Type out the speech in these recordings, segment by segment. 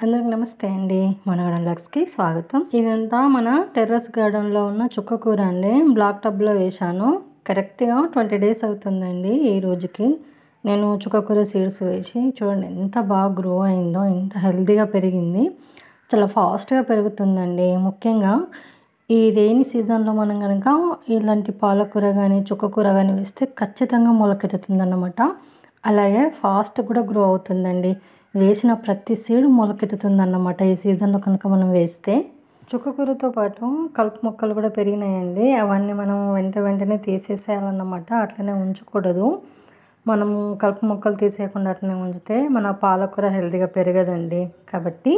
అందరికి నమస్తే అండి. మన గార్డెన్ బ్లాగ్స్కి స్వాగతం. ఇదంతా మన టెర్రస్ గార్డెన్లో ఉన్న చుక్క కూర అండి. బ్లాక్ టబ్లో వేశాను. కరెక్ట్గా 20 డేస్ అవుతుందండి ఈ రోజుకి. నేను చుక్క కూర సీడ్స్ వేసి చూడండి ఎంత బాగా గ్రో అయిందో, ఎంత హెల్తీగా పెరిగింది. చాలా ఫాస్ట్గా పెరుగుతుందండి. ముఖ్యంగా ఈ రెయినీ సీజన్లో మనం కనుక ఇలాంటి పాలకూర కానీ చుక్క కూర కానీ వేస్తే ఖచ్చితంగా మొలకెత్తుతుంది అన్నమాట. అలాగే ఫాస్ట్ కూడా గ్రో అవుతుందండి. వేసిన ప్రతి సీడ్ మొలకెత్తుతుంది అన్నమాట ఈ సీజన్లో కనుక మనం వేస్తే. చుక్కకూరతో పాటు కలుపు మొక్కలు కూడా పెరిగినాయండి. అవన్నీ మనం వెంటనే తీసేసేయాలన్నమాట. అట్లనే ఉంచకూడదు. మనము కలుపు మొక్కలు తీసేయకుండా అట్లనే ఉంచితే మన పాలకూర హెల్తీగా పెరగదండి. కాబట్టి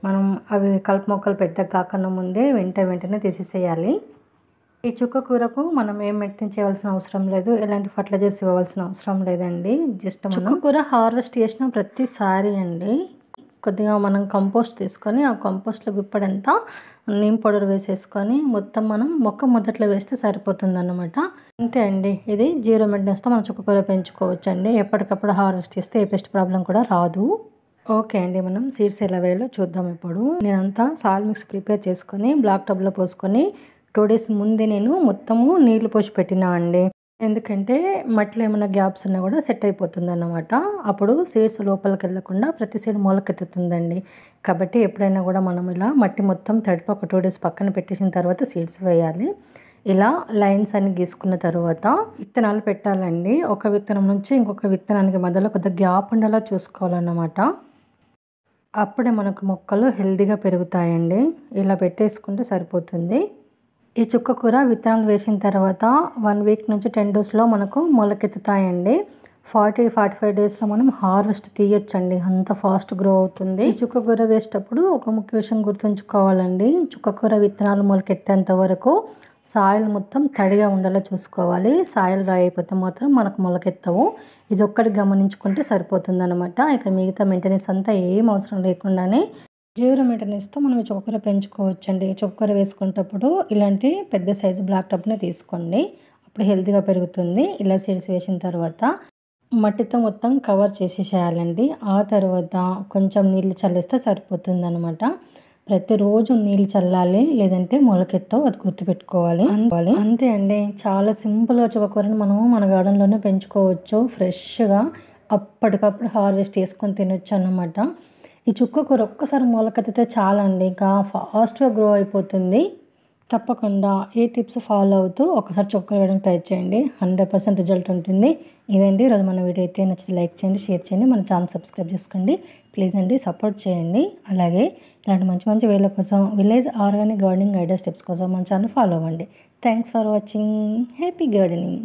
మనం అవి కలుపు మొక్కలు పెద్దగా కాకుండా ముందే వెంటనే తీసేసేయాలి. ఈ చుక్క కూరకు మనం ఏం మెయింటైన్ చేయవలసిన అవసరం లేదు. ఎలాంటి ఫర్టిలైజర్స్ ఇవ్వవలసిన అవసరం లేదండి. జస్ట్ చుక్క కూర హార్వెస్ట్ చేసిన ప్రతిసారి అండి కొద్దిగా మనం కంపోస్ట్ తీసుకొని ఆ కంపోస్ట్లో గుప్పడంతా నీమ్ పౌడర్ వేసేసుకొని మొత్తం మనం మొక్క మొదట్లో వేస్తే సరిపోతుంది అన్నమాట. అంతే అండి. ఇది 0 మెయింటెనెన్స్తో మనం చుక్క కూర పెంచుకోవచ్చు అండి. ఎప్పటికప్పుడు హార్వెస్ట్ చేస్తే ఏ పెస్ట్ ప్రాబ్లం కూడా రాదు. ఓకే అండి, మనం సీడ్స్ ఎలా వేయాలో చూద్దాం. ఇప్పుడు నేనంతా సాల్ మిక్స్ ప్రిపేర్ చేసుకొని బ్లాక్ టబ్లో పోసుకొని 2 డేస్ ముందే నేను మొత్తము నీళ్లు పోసి పెట్టినా అండి. ఎందుకంటే మట్టిలో ఏమైనా గ్యాప్స్ ఉన్నా కూడా సెట్ అయిపోతుంది అన్నమాట. అప్పుడు సీడ్స్ లోపలికి వెళ్ళకుండా ప్రతి సీడ్ మొలకెత్తుతుందండి. కాబట్టి ఎప్పుడైనా కూడా మనం ఇలా మట్టి మొత్తం తడిపి ఒక 2 డేస్ పక్కన పెట్టేసిన తర్వాత సీడ్స్ వేయాలి. ఇలా లైన్స్ అన్ని గీసుకున్న తర్వాత విత్తనాలు పెట్టాలండి. ఒక విత్తనం నుంచి ఇంకొక విత్తనానికి మధ్యలో కొద్దిగా గ్యాప్ ఉండేలా చూసుకోవాలన్నమాట. అప్పుడే మనకు మొక్కలు హెల్తీగా పెరుగుతాయండి. ఇలా పెట్టేసుకుంటే సరిపోతుంది. ఈ చుక్క కూర విత్తనాలు వేసిన తర్వాత 1 వీక్ నుంచి 10 డేస్లో మనకు మొలకెత్తుతాయండి. 40-45 డేస్లో మనం హార్వెస్ట్ తీయొచ్చండి. అంత ఫాస్ట్ గ్రో అవుతుంది. ఈ చుక్క కూర వేసేటప్పుడు ఒక ముఖ్య విషయం గుర్తుంచుకోవాలండి. చుక్క కూర విత్తనాలు మొలకెత్తేంత వరకు సాయిల్ మొత్తం తడిగా ఉండేలా చూసుకోవాలి. సాయిల్ డ్రై అయిపోతే మాత్రం మనకు మొలకెత్తవు. ఇది ఒక్కటి గమనించుకుంటే సరిపోతుంది అనమాట. ఇక మిగతా మెయింటెనెన్స్ అంతా ఏం అవసరం లేకుండానే 0 మెయింటెనెన్స్తో మనం ఈ చుక్కకూర పెంచుకోవచ్చండి. చుక్కకూర వేసుకునేటప్పుడు ఇలాంటి పెద్ద సైజు బ్లాక్ టబ్నే తీసుకోండి. అప్పుడు హెల్తీగా పెరుగుతుంది. ఇలా సీడ్స్ వేసిన తర్వాత మట్టితో మొత్తం కవర్ చేసేసేయాలండి. ఆ తర్వాత కొంచెం నీళ్ళు చల్లేస్తే సరిపోతుంది అనమాట. ప్రతిరోజు నీళ్ళు చల్లాలి, లేదంటే మొలకెత్తవు. అది గుర్తుపెట్టుకోవాలి. అంతే అండి. చాలా సింపుల్గా చుక్కకూరని మనము మన గార్డెన్లోనే పెంచుకోవచ్చు. ఫ్రెష్గా అప్పటికప్పుడు హార్వెస్ట్ చేసుకొని తినొచ్చు అన్నమాట. ఈ చుక్క కూర ఒక్కసారి మొలకెత్తితే చాలండి, ఇంకా ఫాస్ట్గా గ్రో అయిపోతుంది. తప్పకుండా ఈ టిప్స్ ఫాలో అవుతూ ఒకసారి చుక్క వేయడానికి ట్రై చేయండి. 100% రిజల్ట్ ఉంటుంది. ఇదండి ఈరోజు మన వీడియో అయితే నచ్చితే లైక్ చేయండి, షేర్ చేయండి, మన ఛానల్ సబ్స్క్రైబ్ చేసుకోండి. ప్లీజ్ అండి సపోర్ట్ చేయండి. అలాగే ఇలాంటి మంచి వేల కోసం village organic gardening ideas tips కోసం మన ఛానల్ ఫాలో అవ్వండి. Thanks for watching. Happy gardening.